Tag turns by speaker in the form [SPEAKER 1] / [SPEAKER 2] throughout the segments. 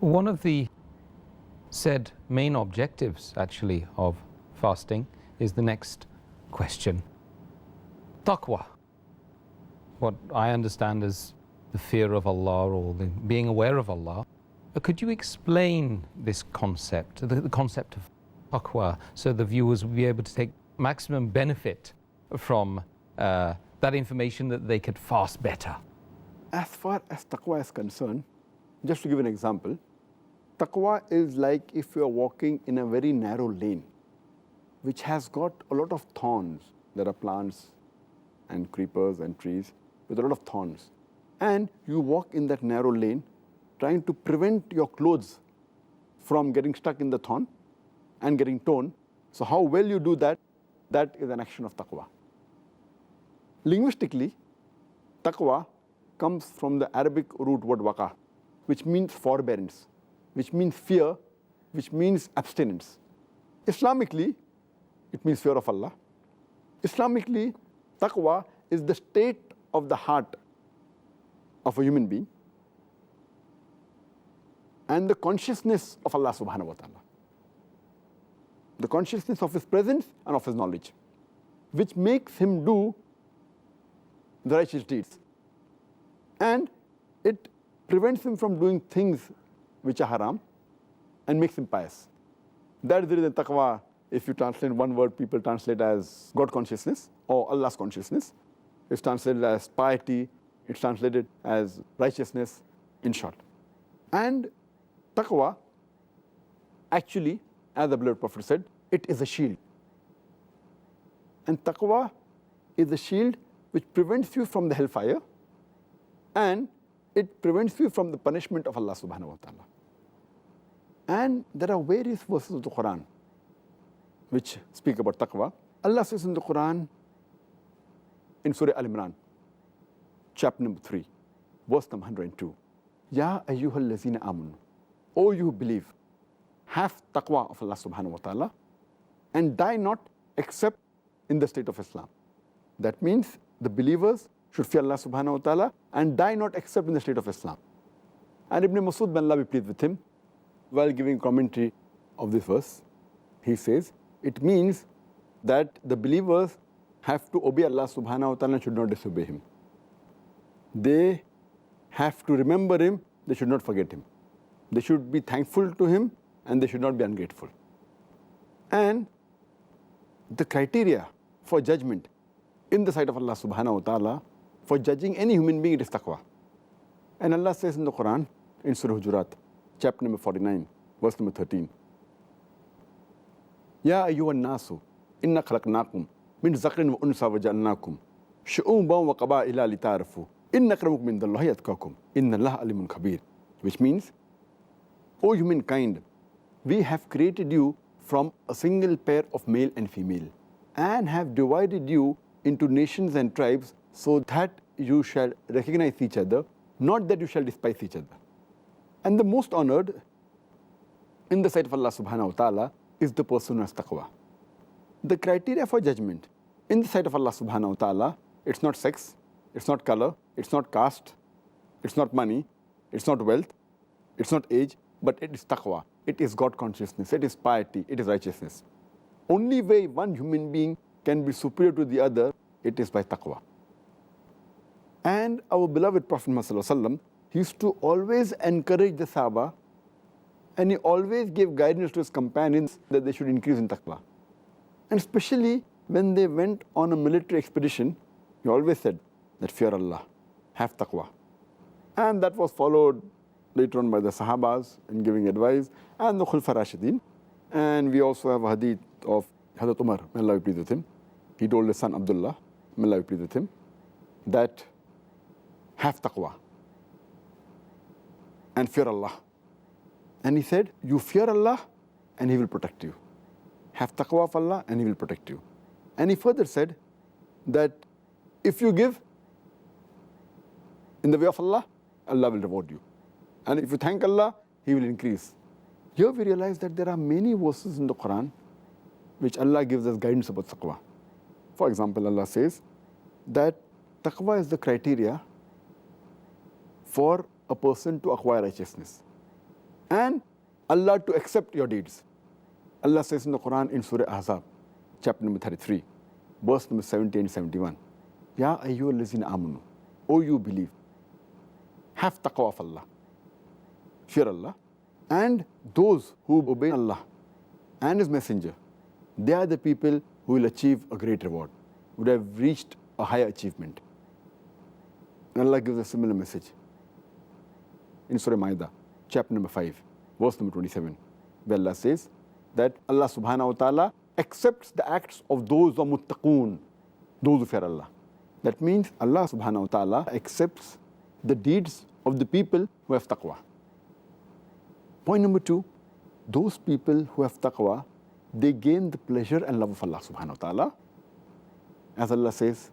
[SPEAKER 1] One of the said main objectives, actually, of fasting is the next question. Taqwa. What I understand as the fear of Allah or the being aware of Allah. Could you explain this concept, the concept of taqwa, so the viewers will be able to take maximum benefit from that information, that they could fast better?
[SPEAKER 2] As far as taqwa is concerned, just to give an example, taqwa is like if you are walking in a very narrow lane, which has got a lot of thorns. There are plants and creepers and trees with a lot of thorns. And you walk in that narrow lane, trying to prevent your clothes from getting stuck in the thorn and getting torn. So how well you do that, that is an action of taqwa. Linguistically, taqwa comes from the Arabic root word waqa, which means forbearance, which means fear, which means abstinence. Islamically, it means fear of Allah. Islamically, taqwa is the state of the heart of a human being and the consciousness of Allah subhanahu wa ta'ala. The consciousness of His presence and of His knowledge, which makes him do the righteous deeds. And it prevents him from doing things which are haram and makes him pious. That is the reason taqwa, if you translate one word, people translate as God consciousness or Allah's consciousness. It's translated as piety, it's translated as righteousness, in short. And taqwa, actually, as the beloved Prophet said, it is a shield. And taqwa is a shield which prevents you from the hellfire, and it prevents you from the punishment of Allah subhanahu wa ta'ala. And there are various verses of the Quran which speak about taqwa. Allah says in the Quran, in Surah Al-Imran, chapter number 3, verse number 102, Ya ayyuhal lazina amanu, O you who believe, have taqwa of Allah subhanahu wa ta'ala, and die not except in the state of Islam. That means the believers should fear Allah subhanahu wa ta'ala and die not except in the state of Islam. And Ibn Masud, may Allah be pleased with him, while giving commentary of this verse, he says, it means that the believers have to obey Allah subhanahu wa ta'ala and should not disobey Him. They have to remember Him, they should not forget Him. They should be thankful to Him and they should not be ungrateful. And the criteria for judgment in the sight of Allah subhanahu wa ta'ala, for judging any human being, it is taqwa. And Allah says in the Quran, in Surah Hujurat, chapter number 49, verse number 13, Ya ayyuhan nasu, inna khalaqnakum min zakrin wa unsa wa ja'alnakum shu'uban wa qaba'ila lita'arafu inna akramakum indallahi atqakum inna Allaha alimun khabir. Which means, O humankind, we have created you from a single pair of male and female and have divided you into nations and tribes so that you shall recognize each other, not that you shall despise each other. And the most honored in the sight of Allah subhanahu wa ta'ala is the person who has taqwa. The criteria for judgment in the sight of Allah subhanahu wa ta'ala, it's not sex, it's not color, it's not caste, it's not money, it's not wealth, it's not age, but it is taqwa. It is God consciousness, it is piety, it is righteousness. Only way one human being can be superior to the other, it is by taqwa. And our beloved Prophet Muhammad, he used to always encourage the Sahaba, and he always gave guidance to his companions that they should increase in taqwa. And especially when they went on a military expedition, he always said that fear Allah, have taqwa. And that was followed later on by the Sahabas in giving advice, and the Khulfa Rashidin. And we also have a hadith of Hazrat Umar, may Allah be pleased with him. He told his son Abdullah, may Allah be pleased with him, that have taqwa and fear Allah. And he said, you fear Allah and He will protect you. Have taqwa of Allah and He will protect you. And he further said that if you give in the way of Allah, Allah will reward you. And if you thank Allah, He will increase. Here we realize that there are many verses in the Quran which Allah gives us guidance about taqwa. For example, Allah says that taqwa is the criteria for a person to acquire righteousness. and Allah to accept your deeds. Allah says in the Quran in Surah Ahzab, chapter number 33, verse number 70 and 71, Ya ayyuhal lazina amanu, O you believe, have taqwa of Allah, fear Allah, and those who obey Allah and His Messenger, they are the people who will achieve a great reward, would have reached a higher achievement. And Allah gives a similar message in Surah Ma'idah, chapter number 5, verse number 27, where Allah says that Allah subhanahu wa ta'ala accepts the acts of those who are muttaqoon, those who fear Allah. That means Allah subhanahu wa ta'ala accepts the deeds of the people who have taqwa. Point number 2, those people who have taqwa, they gain the pleasure and love of Allah subhanahu wa ta'ala. As Allah says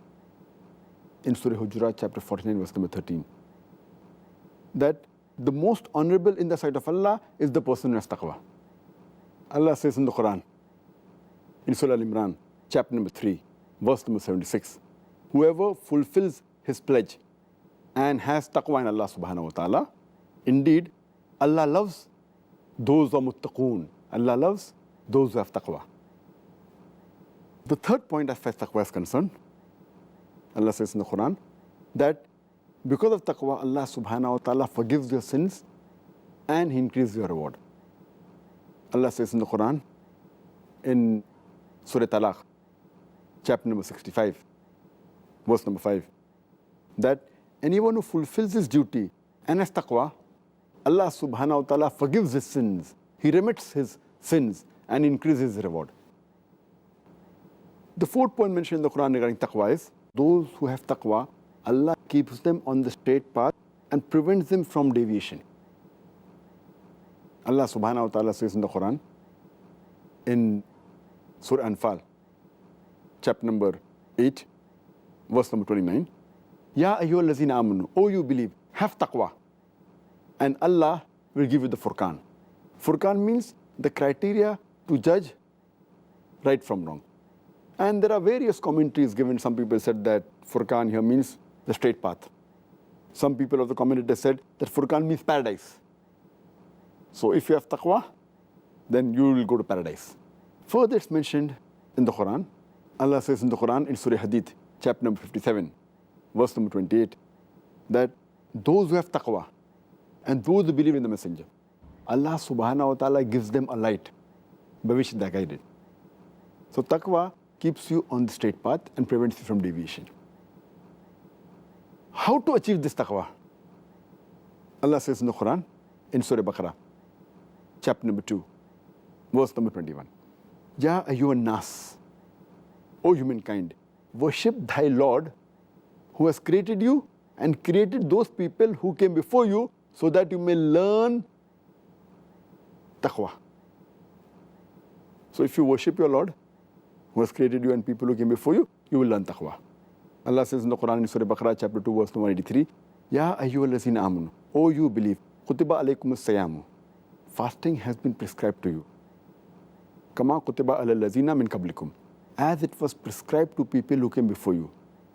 [SPEAKER 2] in Surah Hujurat, chapter 49, verse number 13, that the most honorable in the sight of Allah is the person who has taqwa. Allah says in the Quran, in Surah Al-Imran, chapter number 3, verse number 76, whoever fulfills his pledge and has taqwa in Allah subhanahu wa ta'ala, indeed, Allah loves those who are muttaqoon. Allah loves those who have taqwa. The third point as far as taqwa is concerned, Allah says in the Quran that because of taqwa, Allah subhanahu wa ta'ala forgives your sins and He increases your reward. Allah says in the Quran, in Surah Talaq, chapter number 65, verse number 5, that anyone who fulfills his duty and has taqwa, Allah subhanahu wa ta'ala forgives his sins, He remits his sins and increases his reward. The fourth point mentioned in the Quran regarding taqwa is, those who have taqwa, Allah keeps them on the straight path and prevents them from deviation. Allah subhanahu wa ta'ala says in the Quran, in Surah Anfal, chapter number 8, verse number 29, Ya ayyuhal lazina amanu, O you believe, have taqwa, and Allah will give you the Furqan. Furqan means the criteria to judge right from wrong. And there are various commentaries given. Some people said that Furqan here means the straight path. Some people of the commentators said that Furqan means paradise. So if you have taqwa, then you will go to paradise. Further, it's mentioned in the Quran. Allah says in the Quran, in Surah Hadith, chapter number 57, verse number 28, that those who have taqwa and those who believe in the Messenger, Allah subhanahu wa ta'ala gives them a light by which they are guided. So taqwa keeps you on the straight path and prevents you from deviation. How to achieve this taqwa? Allah says in the Quran, in Surah Baqarah, chapter number 2, verse number 21, Ya ayyuhan nas, O humankind, worship thy Lord who has created you and created those people who came before you so that you may learn taqwa. So if you worship your Lord who has created you and people who came before you, you will learn taqwa. Allah says in the Quran in Surah Baqarah chapter 2 verse number 83, Ya ayyuhal lazina amanu, O you believe, kutiba alaykumus siyamu, fasting has been prescribed to you. Kama kutiba alal lazina min qablikum, as it was prescribed to people who came before you.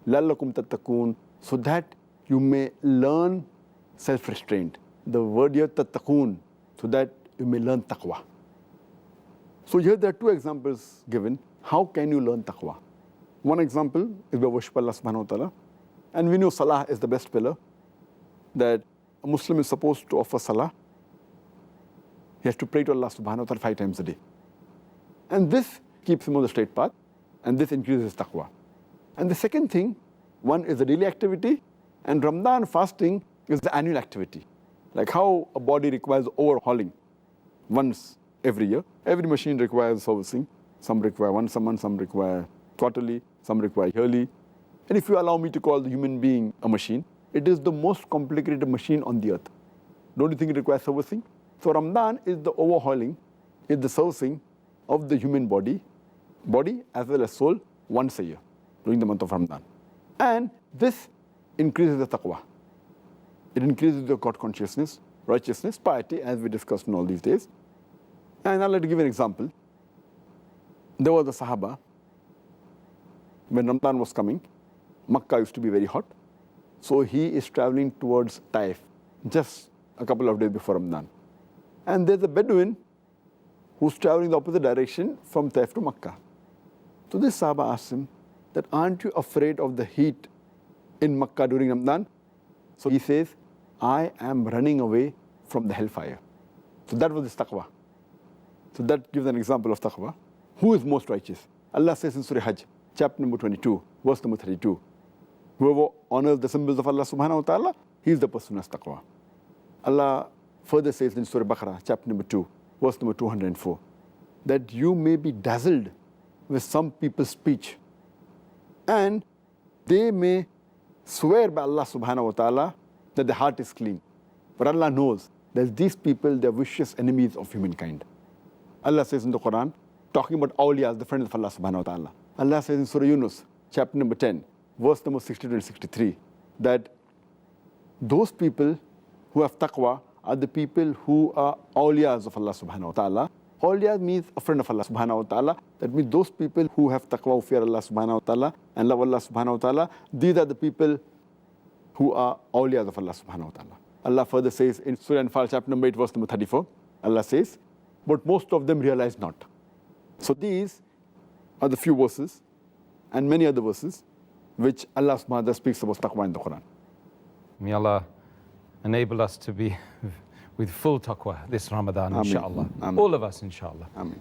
[SPEAKER 2] Lallakum tattaqoon, so that you may learn self-restraint. The word here tattaqoon, so that you may learn taqwa. So here there are two examples given. How can you learn taqwa? One example is by worship Allah subhanahu wa ta'ala. And we know salah is the best pillar, that a Muslim is supposed to offer salah. He has to pray to Allah subhanahu wa ta'ala 5 times a day. And this keeps him on the straight path, and this increases taqwa. And the second thing, one is the daily activity, and Ramadan fasting is the annual activity. Like how a body requires overhauling once every year. Every machine requires servicing. Some require once a month, some require quarterly, some require yearly. And if you allow me to call the human being a machine, it is the most complicated machine on the earth. Don't you think it requires servicing? So Ramadan is the overhauling, is the servicing of the human body as well as soul once a year during the month of Ramadan. And this increases the taqwa. It increases the God consciousness, righteousness, piety, as we discussed in all these days. And I'd like to give you an example. There was a Sahaba, when Ramadan was coming, Makkah used to be very hot. So he is traveling towards Taif, just a couple of days before Ramadan. And there's a Bedouin who's traveling the opposite direction from Taif to Makkah. So this Sahaba asked him that, aren't you afraid of the heat in Makkah during Ramadan? So he says, I am running away from the hellfire. So that was his taqwa. So that gives an example of taqwa. Who is most righteous? Allah says in Surah Hajj, chapter number 22, verse number 32, whoever honors the symbols of Allah subhanahu wa ta'ala, he is the person who has taqwa. Allah further says in Surah Baqarah, chapter number 2, verse number 204, that you may be dazzled with some people's speech, and they may swear by Allah subhanahu wa ta'ala that the heart is clean. But Allah knows that these people, they are vicious enemies of humankind. Allah says in the Quran, talking about awliyas, the friends of Allah subhanahu wa ta'ala. Allah says in Surah Yunus, chapter number 10, verse number 62 and 63, that those people who have taqwa are the people who are awliyas of Allah subhanahu wa ta'ala. Awliya means a friend of Allah subhanahu wa ta'ala. That means those people who have taqwa, who fear Allah subhanahu wa ta'ala and love Allah subhanahu wa ta'ala, these are the people who are awliyas of Allah subhanahu wa ta'ala. Allah further says in Surah Anfal, chapter number 8, verse number 34, Allah says, but most of them realize not. So these are the few verses and many other verses which Allah subhanahu wa ta'ala speaks about taqwa in the Quran.
[SPEAKER 1] May Allah enable us to be with full taqwa this Ramadan,
[SPEAKER 2] Ameen.
[SPEAKER 1] inshallah.
[SPEAKER 2] Ameen.
[SPEAKER 1] All of us, inshallah.
[SPEAKER 2] Ameen.